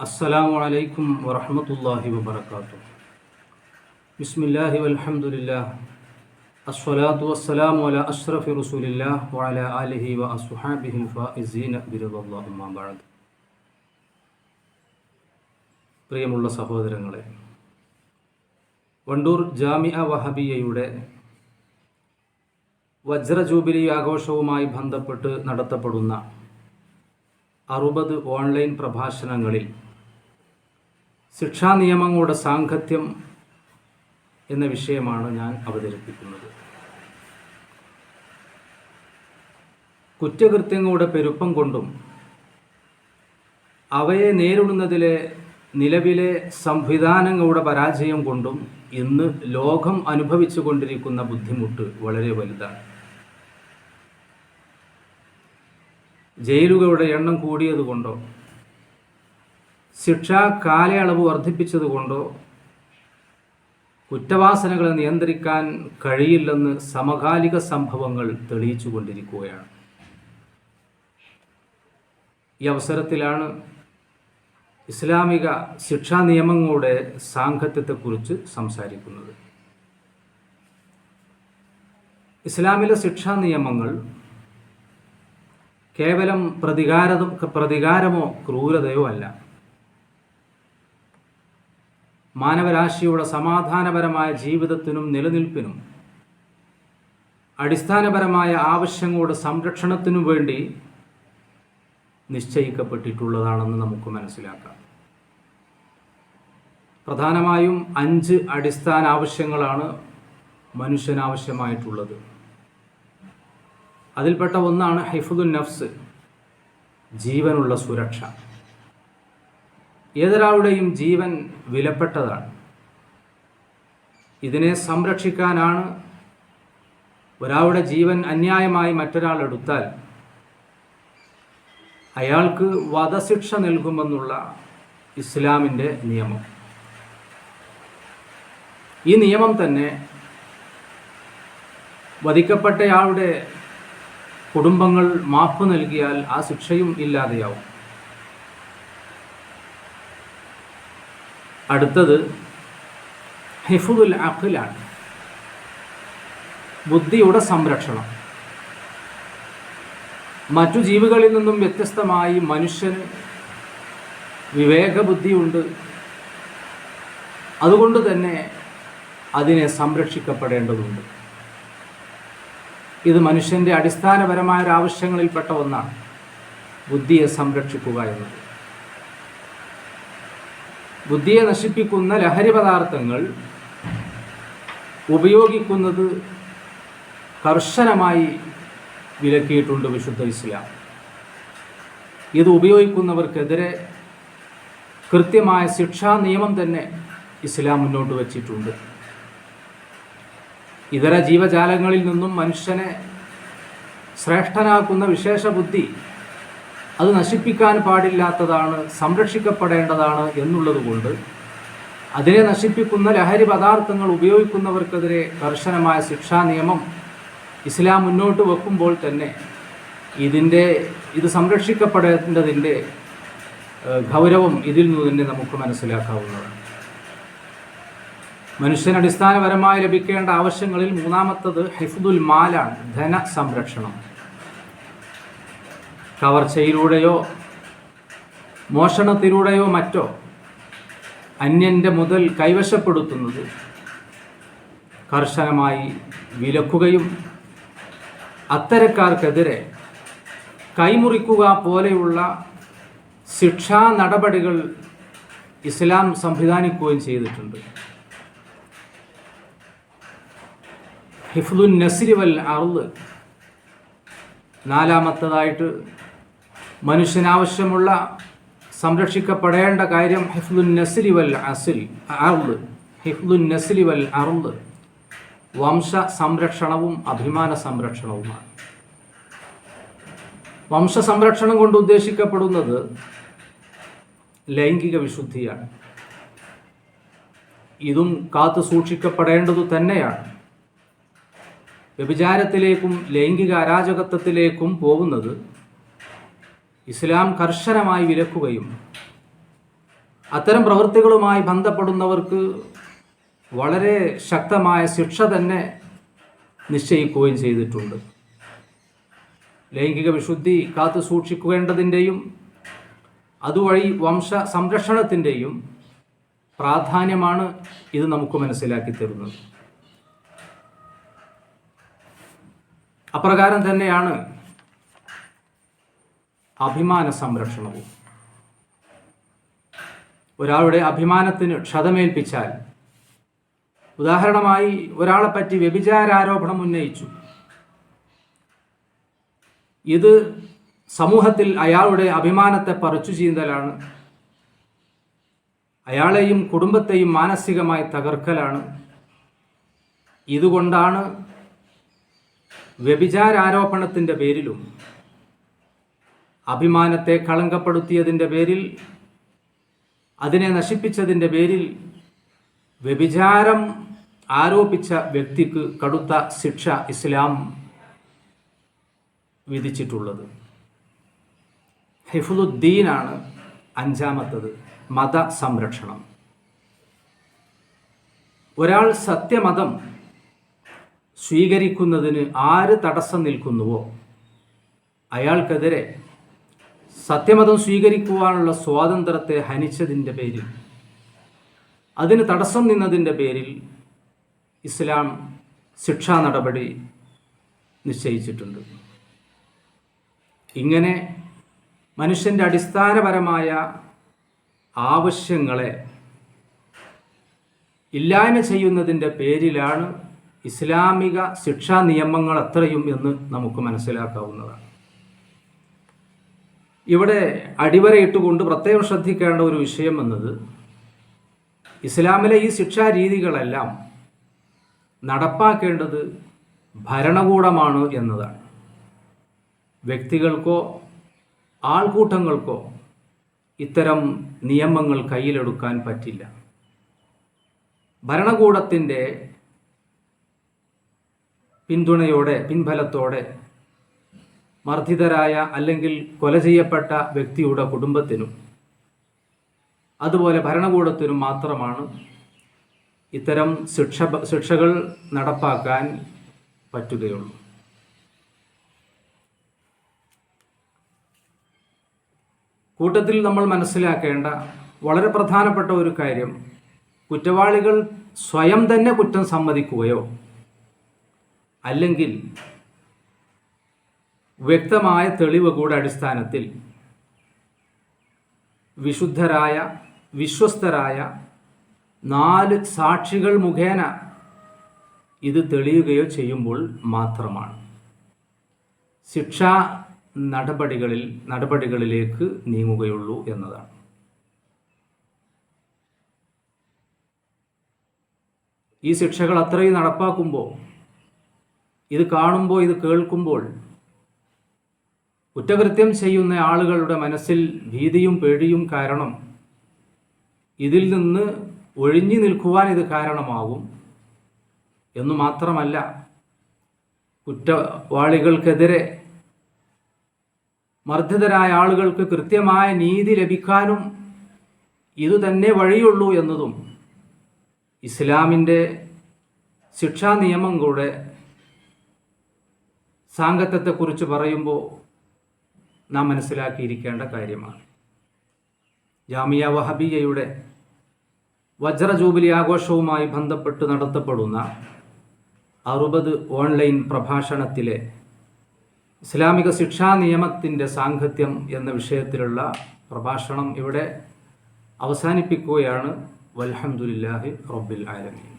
അസ്സലാമു അലൈക്കും വറഹ്മത്തുള്ളാഹി വബറകാതുഹു. ബിസ്മില്ലാഹി വൽഹംദുലില്ലാഹ് അസ്സലാത്തു വസ്സലാമു അലാ അഷ്റഫി റസൂലില്ലാഹ് വഅലാ ആലിഹി വഅസ്ഹാബിഹിൽ ഫായിസീന ബിറിദല്ലാഹി അമ്മാ ബഅദ്. പ്രിയമുള്ള സഹോദരങ്ങളെ, വണ്ടൂർ ജാമിഅ വഹബിയയുടെ വജ്ര ജൂബിലി ആഘോഷവുമായി ബന്ധപ്പെട്ട് നടത്തപ്പെടുന്ന 60 ഓൺലൈൻ പ്രഭാഷണങ്ങളിൽ ശിക്ഷാ നിയമങ്ങളുടെ സാംഗത്യം എന്ന വിഷയമാണ് ഞാൻ അവതരിപ്പിക്കുന്നത്. കുറ്റകൃത്യങ്ങളുടെ പെരുപ്പം കൊണ്ടും അവയെ നേരിടുന്നതിലെ നിലവിലെ സംവിധാനങ്ങളുടെ പരാജയം കൊണ്ടും ഇന്ന് ലോകം അനുഭവിച്ചു കൊണ്ടിരിക്കുന്ന ബുദ്ധിമുട്ട് വളരെ വലുതാണ്. ജയിലുകളുടെ എണ്ണം കൂടിയതുകൊണ്ടോ ശിക്ഷാ കാലയളവ് വർദ്ധിപ്പിച്ചതുകൊണ്ടോ കുറ്റവാസനകളെ നിയന്ത്രിക്കാൻ കഴിയില്ലെന്ന് സമകാലിക സംഭവങ്ങൾ തെളിയിച്ചു കൊണ്ടിരിക്കുകയാണ്. ഈ അവസരത്തിലാണ് ഇസ്ലാമിക ശിക്ഷാ നിയമങ്ങളുടെ സാംഗത്യത്തെക്കുറിച്ച് സംസാരിക്കുന്നത്. ഇസ്ലാമിലെ ശിക്ഷാ നിയമങ്ങൾ കേവലം പ്രതികാരമോ ക്രൂരതയോ അല്ല. മാനവരാശിയുടെ സമാധാനപരമായ ജീവിതത്തിനും നിലനിൽപ്പിനും അടിസ്ഥാനപരമായ ആവശ്യങ്ങളുടെ സംരക്ഷണത്തിനു വേണ്ടി നിശ്ചയിക്കപ്പെട്ടിട്ടുള്ളതാണെന്ന് നമുക്ക് മനസ്സിലാക്കാം. പ്രധാനമായും 5 അടിസ്ഥാന ആവശ്യങ്ങളാണ് മനുഷ്യനാവശ്യമായിട്ടുള്ളത്. അതിൽപ്പെട്ട ഒന്നാണ് ഹിഫ്ദുൻ നഫ്സ്, ജീവനുള്ള സുരക്ഷ. ഏതൊരാളുടെയും ജീവൻ വിലപ്പെട്ടതാണ്. ഇതിനെ സംരക്ഷിക്കാനാണ് ഒരാളുടെ ജീവൻ അന്യായമായി മറ്റൊരാൾ എടുത്താൽ അയാൾക്ക് വധശിക്ഷ നൽകുമെന്നുള്ള ഇസ്ലാമിൻ്റെ നിയമം. ഈ നിയമം തന്നെ വധിക്കപ്പെട്ടയാളുടെ കുടുംബങ്ങൾ മാപ്പ് നൽകിയാൽ ആ ശിക്ഷയും ഇല്ലാതെയാവും. അടുത്തത് ഹിഫ്ദുൽ അഖ്ലാണ്, ബുദ്ധിയുടെ സംരക്ഷണം. മറ്റു ജീവികളിൽ നിന്നും വ്യത്യസ്തമായി മനുഷ്യന് വിവേകബുദ്ധിയുണ്ട്. അതുകൊണ്ട് തന്നെ അതിനെ സംരക്ഷിക്കപ്പെടേണ്ടതുണ്ട്. ഇത് മനുഷ്യൻ്റെ അടിസ്ഥാനപരമായ ആവശ്യങ്ങളിൽപ്പെട്ട ഒന്നാണ്, ബുദ്ധിയെ സംരക്ഷിക്കുക എന്നത്. ബുദ്ധിയെ നശിപ്പിക്കുന്ന ലഹരി പദാർത്ഥങ്ങൾ ഉപയോഗിക്കുന്നത് കർശനമായി വിലക്കിയിട്ടുണ്ട് വിശുദ്ധ ഇസ്ലാം. ഇത് ഉപയോഗിക്കുന്നവർക്കെതിരെ കൃത്യമായ ശിക്ഷാ നിയമം തന്നെ ഇസ്ലാം മുന്നോട്ട് വച്ചിട്ടുണ്ട്. ഇതര ജീവജാലങ്ങളിൽ നിന്നും മനുഷ്യനെ ശ്രേഷ്ഠനാക്കുന്ന വിശേഷ ബുദ്ധി അത് നശിപ്പിക്കാൻ പാടില്ലാത്തതാണ്, സംരക്ഷിക്കപ്പെടേണ്ടതാണ് എന്നുള്ളതുകൊണ്ട് അതിനെ നശിപ്പിക്കുന്ന ലഹരി പദാർത്ഥങ്ങൾ ഉപയോഗിക്കുന്നവർക്കെതിരെ കർശനമായ ശിക്ഷാ നിയമം ഇസ്ലാം മുന്നോട്ട് വെക്കുമ്പോൾ തന്നെ ഇത് സംരക്ഷിക്കപ്പെടേണ്ടതിൻ്റെ ഗൗരവം ഇതിൽ നിന്ന് തന്നെ നമുക്ക് മനസ്സിലാക്കാവുന്നതാണ്. മനുഷ്യന് അടിസ്ഥാനപരമായി ലഭിക്കേണ്ട ആവശ്യങ്ങളിൽ മൂന്നാമത്തത് ഹിഫ്ദുൽ മാലാണ്, ധന സംരക്ഷണം. കവർച്ചയിലൂടെയോ മോഷണത്തിലൂടെയോ മറ്റോ അന്യൻ്റെ മുതൽ കൈവശപ്പെടുത്തുന്നത് കർശനമായി വിലക്കുകയും അത്തരക്കാർക്കെതിരെ കൈമുറിക്കുക പോലെയുള്ള ശിക്ഷാ നടപടികൾ ഇസ്ലാം സംവിധാനിക്കുകയും ചെയ്തിട്ടുണ്ട്. ഹിഫ്ദുൻ നസ്രി വൽ അർള്, നാലാമത്തതായിട്ട് മനുഷ്യനാവശ്യമുള്ള സംരക്ഷിക്കപ്പെടേണ്ട കാര്യം ഹിഫ്ദുൻ നസ്രി വൽ അർള്. ഹിഫ്ദുൻ നസ്രി വൽ അർള് വംശ സംരക്ഷണവും അഭിമാന സംരക്ഷണവുമാണ്. വംശ സംരക്ഷണം കൊണ്ട് ഉദ്ദേശിക്കപ്പെടുന്നത് ലൈംഗിക വിശുദ്ധിയാണ്. ഇതും കാത്തു സൂക്ഷിക്കപ്പെടേണ്ടതു തന്നെയാണ്. വ്യഭിചാരത്തിലേക്കും ലൈംഗിക അരാജകത്വത്തിലേക്കും പോകുന്നത് ഇസ്ലാം കർശനമായി വിലക്കുകയും അത്തരം പ്രവൃത്തികളുമായി ബന്ധപ്പെടുന്നവർക്ക് വളരെ ശക്തമായ ശിക്ഷ തന്നെ നിശ്ചയിക്കുകയും ചെയ്തിട്ടുണ്ട്. ലൈംഗിക വിശുദ്ധി കാത്തു സൂക്ഷിക്കേണ്ടതിൻ്റെയും അതുവഴി വംശ സംരക്ഷണത്തിൻ്റെയും പ്രാധാന്യമാണ് ഇത് നമുക്ക് മനസ്സിലാക്കി തരുന്നത്. അപ്രകാരം തന്നെയാണ് അഭിമാന സംരക്ഷണവും. ഒരാളുടെ അഭിമാനത്തിന് ക്ഷതമേൽപ്പിച്ചാൽ, ഉദാഹരണമായി ഒരാളെപ്പറ്റി വ്യഭിചാരാരോപണം ഉന്നയിച്ചു, ഇത് സമൂഹത്തിൽ അയാളുടെ അഭിമാനത്തെ പറിച്ചു ചീന്തലാണ്, അയാളെയും കുടുംബത്തെയും മാനസികമായി തകർക്കലാണ്. ഇതുകൊണ്ടാണ് വ്യഭിചാരാരോപണത്തിൻ്റെ പേരിലും അഭിമാനത്തെ കളങ്കപ്പെടുത്തിയതിൻ്റെ പേരിൽ, അതിനെ നശിപ്പിച്ചതിൻ്റെ പേരിൽ വ്യഭിചാരം ആരോപിച്ച വ്യക്തിക്ക് കടുത്ത ശിക്ഷ ഇസ്ലാം വിധിച്ചിട്ടുള്ളത്. ഹിഫ്ളുദ്ദീനാണ് അഞ്ചാമത്തത്, മത സംരക്ഷണം. ഒരാൾ സത്യമതം സ്വീകരിക്കുന്നതിന് ആര് തടസ്സം നിൽക്കുന്നുവോ അയാൾക്കെതിരെ സത്യമതം സ്വീകരിക്കുവാനുള്ള സ്വാതന്ത്ര്യത്തെ ഹനിച്ചതിൻ്റെ പേരിൽ, അതിന് തടസ്സം നിന്നതിൻ്റെ പേരിൽ ഇസ്ലാം ശിക്ഷാ നടപടി നിശ്ചയിച്ചിട്ടുണ്ട്. ഇങ്ങനെ മനുഷ്യൻ്റെ അടിസ്ഥാനപരമായ ആവശ്യങ്ങളെ ഇല്ലായ്മ ചെയ്യുന്നതിൻ്റെ പേരിലാണ് ഇസ്ലാമിക ശിക്ഷാ നിയമങ്ങൾ അത്രയും എന്ന് നമുക്ക് മനസ്സിലാക്കാവുന്നതാണ്. ഇവിടെ അടിവരയിട്ടുകൊണ്ട് പ്രത്യേകം ശ്രദ്ധിക്കേണ്ട ഒരു വിഷയം എന്നത്, ഇസ്ലാമിലെ ഈ ശിക്ഷാ രീതികളെല്ലാം നടപ്പാക്കേണ്ടത് ഭരണകൂടമാണ് എന്നതാണ്. വ്യക്തികൾക്കോ ആൾക്കൂട്ടങ്ങൾക്കോ ഇത്തരം നിയമങ്ങൾ കയ്യിലെടുക്കാൻ പറ്റില്ല. ഭരണകൂടത്തിൻ്റെ പിന്തുണയോടെ, പിൻബലത്തോടെ മർദ്ദിതരായ അല്ലെങ്കിൽ കൊല ചെയ്യപ്പെട്ട വ്യക്തിയുടെ കുടുംബത്തിനും അതുപോലെ ഭരണകൂടത്തിനും മാത്രമാണ് ഇത്തരം ശിക്ഷകൾ നടപ്പാക്കാൻ പറ്റുകയുള്ളൂ. കൂട്ടത്തിൽ നമ്മൾ മനസ്സിലാക്കേണ്ട വളരെ പ്രധാനപ്പെട്ട ഒരു കാര്യം, കുറ്റവാളികൾ സ്വയം തന്നെ കുറ്റം സമ്മതിക്കുകയോ അല്ലെങ്കിൽ വ്യക്തമായ തെളിവുകളുടെ അടിസ്ഥാനത്തിൽ വിശുദ്ധരായ വിശ്വസ്തരായ 4 സാക്ഷികൾ മുഖേന ഇത് ചെയ്യുമ്പോൾ മാത്രമാണ് ശിക്ഷാ നടപടികളിലേക്ക് നീങ്ങുകയുള്ളൂ എന്നതാണ്. ഈ ശിക്ഷകൾ അത്രയും നടപ്പാക്കുമ്പോൾ, ഇത് കാണുമ്പോൾ, ഇത് കേൾക്കുമ്പോൾ കുറ്റകൃത്യം ചെയ്യുന്ന ആളുകളുടെ മനസ്സിൽ ഭീതിയും പേടിയും കാരണം ഇതിൽ നിന്ന് ഒഴിഞ്ഞു നിൽക്കുവാൻ ഇത് കാരണമാകും എന്നു മാത്രമല്ല, കുറ്റവാളികൾക്കെതിരെ മർദ്ദിതരായ ആളുകൾക്ക് കൃത്യമായ നീതി ലഭിക്കാനും ഇതുതന്നെ വഴിയുള്ളൂ എന്നതും ഇസ്ലാമിൻ്റെ ശിക്ഷാ നിയമങ്ങളുടെ സാങ്കത്യത്തെക്കുറിച്ച് പറയുമ്പോൾ നാം മനസ്സിലാക്കിയിരിക്കേണ്ട കാര്യമാണ്. ജാമിയ വഹബിയയുടെ വജ്ര ജൂബിലി ആഘോഷവുമായി ബന്ധപ്പെട്ട് നടത്തപ്പെടുന്ന 60 ഓൺലൈൻ പ്രഭാഷണത്തിലെ ഇസ്ലാമിക ശിക്ഷാ നിയമത്തിൻ്റെ സാങ്കത്യം എന്ന വിഷയത്തിലുള്ള പ്രഭാഷണം ഇവിടെ അവസാനിപ്പിക്കുകയാണ്. വൽഹംദുലില്ലാഹി റബ്ബിൽ ആലമീൻ.